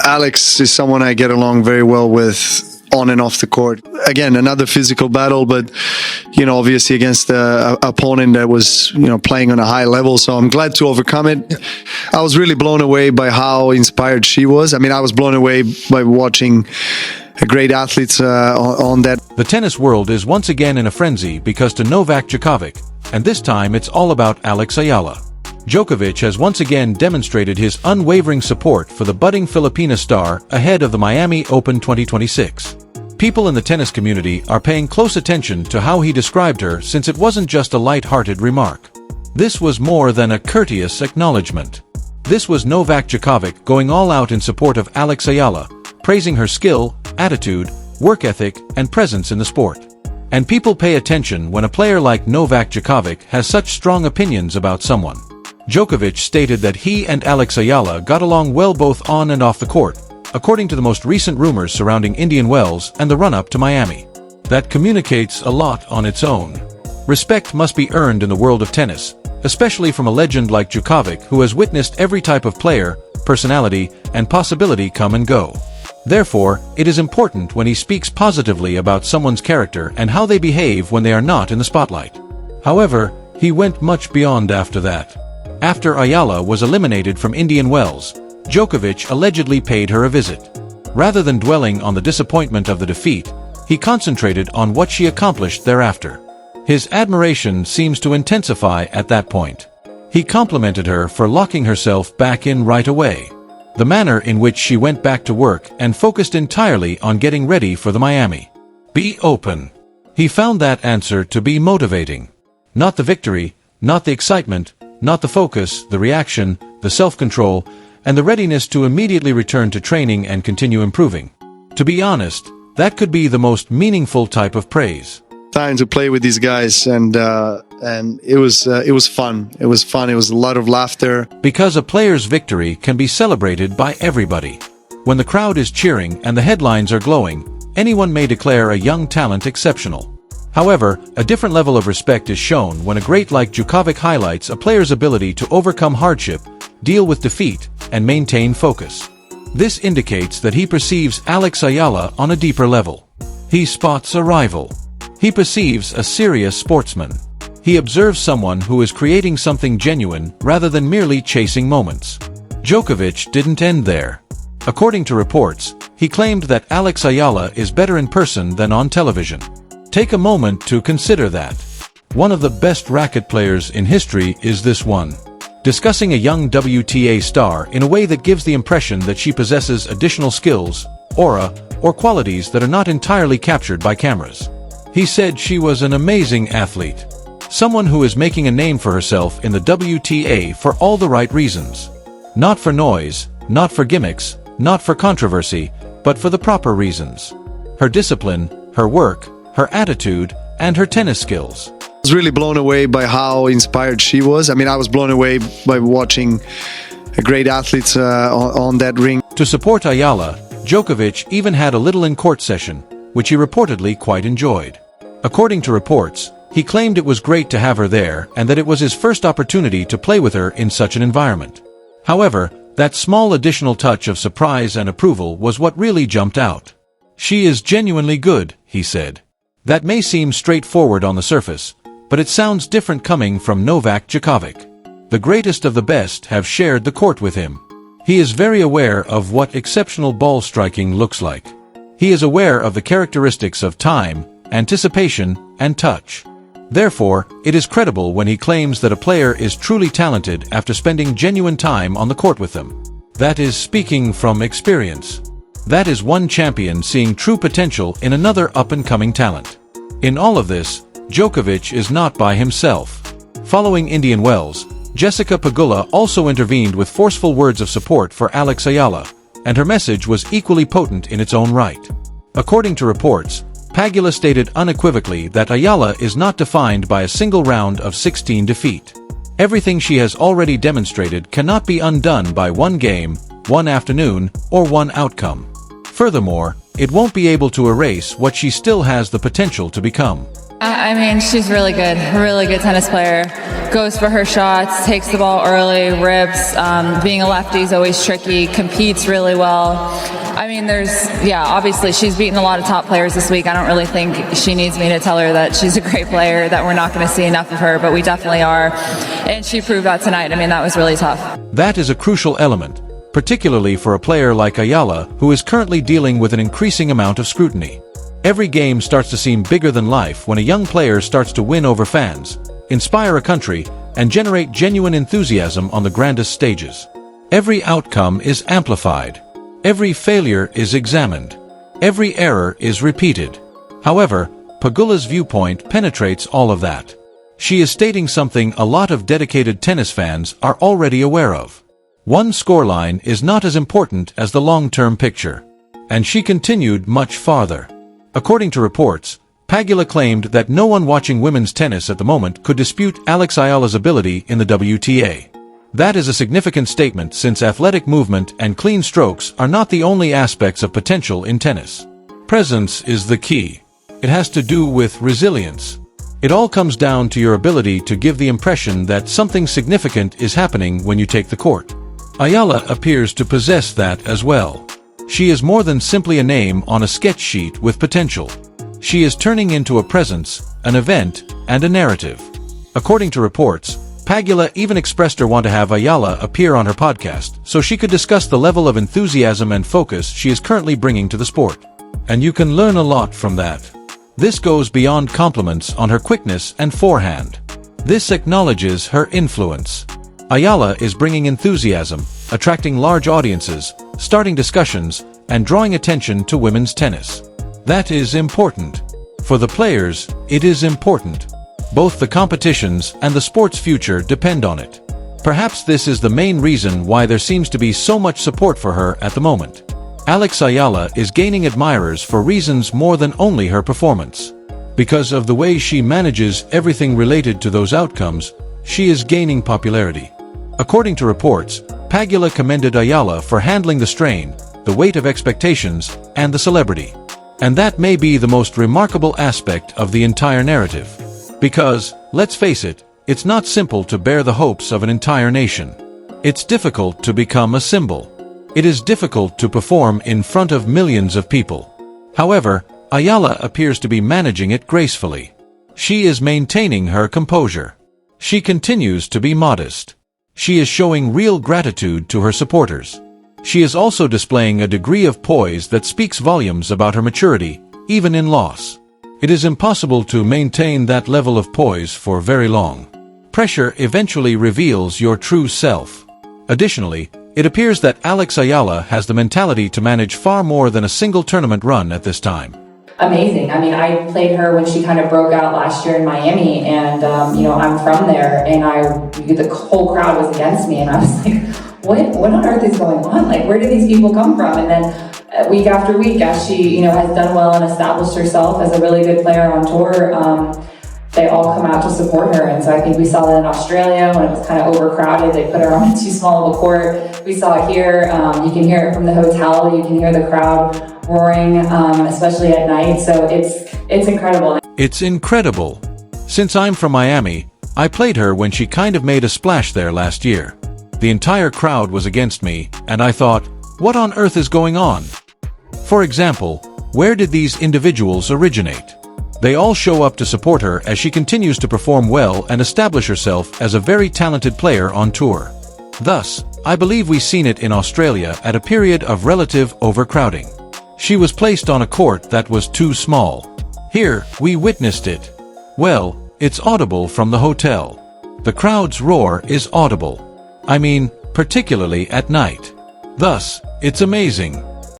Alex is someone I get along very well with on and off the court. Again, another physical battle, but obviously against an opponent that was playing on a high level. So I'm glad to overcome it. I was really blown away by how inspired she was. I mean, I was blown away by watching great athletes on that. The tennis world is once again in a frenzy because to Novak Djokovic, and this time it's all about Alex Eala. Djokovic has once again demonstrated his unwavering support for the budding Filipina star ahead of the Miami Open 2026. People in the tennis community are paying close attention to how he described her, since it wasn't just a light-hearted remark. This was more than a courteous acknowledgement. This was Novak Djokovic going all out in support of Alex Eala, praising her skill, attitude, work ethic, and presence in the sport. And people pay attention when a player like Novak Djokovic has such strong opinions about someone. Djokovic stated that he and Alex Eala got along well both on and off the court, according to the most recent rumors surrounding Indian Wells and the run-up to Miami. That communicates a lot on its own. Respect must be earned in the world of tennis, especially from a legend like Djokovic, who has witnessed every type of player, personality, and possibility come and go. Therefore, it is important when he speaks positively about someone's character and how they behave when they are not in the spotlight. However, he went much beyond after that. After Eala was eliminated from Indian Wells, Djokovic allegedly paid her a visit. Rather than dwelling on the disappointment of the defeat, he concentrated on what she accomplished thereafter. His admiration seems to intensify at that point. He complimented her for locking herself back in right away. The manner in which she went back to work and focused entirely on getting ready for the Miami Open. He found that answer to be motivating. Not the victory, not the excitement, not the focus, the reaction, the self-control, and the readiness to immediately return to training and continue improving. To be honest, that could be the most meaningful type of praise. Time to play with these guys, and it was fun. It was fun. It was a lot of laughter. Because a player's victory can be celebrated by everybody. When the crowd is cheering and the headlines are glowing, anyone may declare a young talent exceptional. However, a different level of respect is shown when a great like Djokovic highlights a player's ability to overcome hardship, deal with defeat, and maintain focus. This indicates that he perceives Alex Eala on a deeper level. He spots a rival. He perceives a serious sportsman. He observes someone who is creating something genuine rather than merely chasing moments. Djokovic didn't end there. According to reports, he claimed that Alex Eala is better in person than on television. Take a moment to consider that. One of the best racket players in history is this one. Discussing a young WTA star in a way that gives the impression that she possesses additional skills, aura, or qualities that are not entirely captured by cameras. He said she was an amazing athlete. Someone who is making a name for herself in the WTA for all the right reasons. Not for noise, not for gimmicks, not for controversy, but for the proper reasons. Her discipline, her work, her attitude, and her tennis skills. I was really blown away by how inspired she was. I mean, I was blown away by watching great athletes on that ring. To support Eala, Djokovic even had a little in-court session, which he reportedly quite enjoyed. According to reports, he claimed it was great to have her there and that it was his first opportunity to play with her in such an environment. However, that small additional touch of surprise and approval was what really jumped out. She is genuinely good, he said. That may seem straightforward on the surface, but it sounds different coming from Novak Djokovic. The greatest of the best have shared the court with him. He is very aware of what exceptional ball striking looks like. He is aware of the characteristics of time, anticipation, and touch. Therefore, it is credible when he claims that a player is truly talented after spending genuine time on the court with them. That is speaking from experience. That is one champion seeing true potential in another up-and-coming talent. In all of this, Djokovic is not by himself. Following Indian Wells, Jessica Pegula also intervened with forceful words of support for Alex Eala, and her message was equally potent in its own right. According to reports, Pegula stated unequivocally that Eala is not defined by a single round of 16 defeat. Everything she has already demonstrated cannot be undone by one game, one afternoon, or one outcome. Furthermore, it won't be able to erase what she still has the potential to become. I mean, she's really good tennis player. Goes for her shots, takes the ball early, rips. Being a lefty is always tricky, competes really well. I mean, obviously she's beaten a lot of top players this week. I don't really think she needs me to tell her that she's a great player, that we're not going to see enough of her, but we definitely are. And she proved that tonight. I mean, that was really tough. That is a crucial element, particularly for a player like Eala, who is currently dealing with an increasing amount of scrutiny. Every game starts to seem bigger than life when a young player starts to win over fans, inspire a country, and generate genuine enthusiasm on the grandest stages. Every outcome is amplified. Every failure is examined. Every error is repeated. However, Pegula's viewpoint penetrates all of that. She is stating something a lot of dedicated tennis fans are already aware of. One scoreline is not as important as the long-term picture. And she continued much farther. According to reports, Pegula claimed that no one watching women's tennis at the moment could dispute Alex Eala's ability in the WTA. That is a significant statement since athletic movement and clean strokes are not the only aspects of potential in tennis. Presence is the key. It has to do with resilience. It all comes down to your ability to give the impression that something significant is happening when you take the court. Eala appears to possess that as well. She is more than simply a name on a sketch sheet with potential. She is turning into a presence, an event, and a narrative. According to reports, Pegula even expressed her want to have Eala appear on her podcast so she could discuss the level of enthusiasm and focus she is currently bringing to the sport. And you can learn a lot from that. This goes beyond compliments on her quickness and forehand. This acknowledges her influence. Eala is bringing enthusiasm, attracting large audiences, starting discussions, and drawing attention to women's tennis. That is important. For the players, it is important. Both the competitions and the sport's future depend on it. Perhaps this is the main reason why there seems to be so much support for her at the moment. Alex Eala is gaining admirers for reasons more than only her performance. Because of the way she manages everything related to those outcomes, she is gaining popularity. According to reports, Pegula commended Eala for handling the strain, the weight of expectations, and the celebrity. And that may be the most remarkable aspect of the entire narrative. Because, let's face it, it's not simple to bear the hopes of an entire nation. It's difficult to become a symbol. It is difficult to perform in front of millions of people. However, Eala appears to be managing it gracefully. She is maintaining her composure. She continues to be modest. She is showing real gratitude to her supporters. She is also displaying a degree of poise that speaks volumes about her maturity, even in loss. It is impossible to maintain that level of poise for very long. Pressure eventually reveals your true self. Additionally, it appears that Alex Eala has the mentality to manage far more than a single tournament run at this time. Amazing. I mean, I played her when she kind of broke out last year in Miami, and I'm from there, and the whole crowd was against me, and I was like, what on earth is going on? Like, where did these people come from? And then week after week, as she has done well and established herself as a really good player on tour, they all come out to support her. And so I think we saw that in Australia when it was kind of overcrowded. They put her on too small of a court. We saw it here. You can hear it from the hotel. You can hear the crowd roaring, especially at night. So it's incredible. It's incredible. Since I'm from Miami, I played her when she kind of made a splash there last year. The entire crowd was against me, and I thought, what on earth is going on? For example, where did these individuals originate? They all show up to support her as she continues to perform well and establish herself as a very talented player on tour. Thus, I believe we've seen it in Australia at a period of relative overcrowding. She was placed on a court that was too small. Here, we witnessed it. Well, it's audible from the hotel. The crowd's roar is audible. I mean, particularly at night. Thus, it's amazing.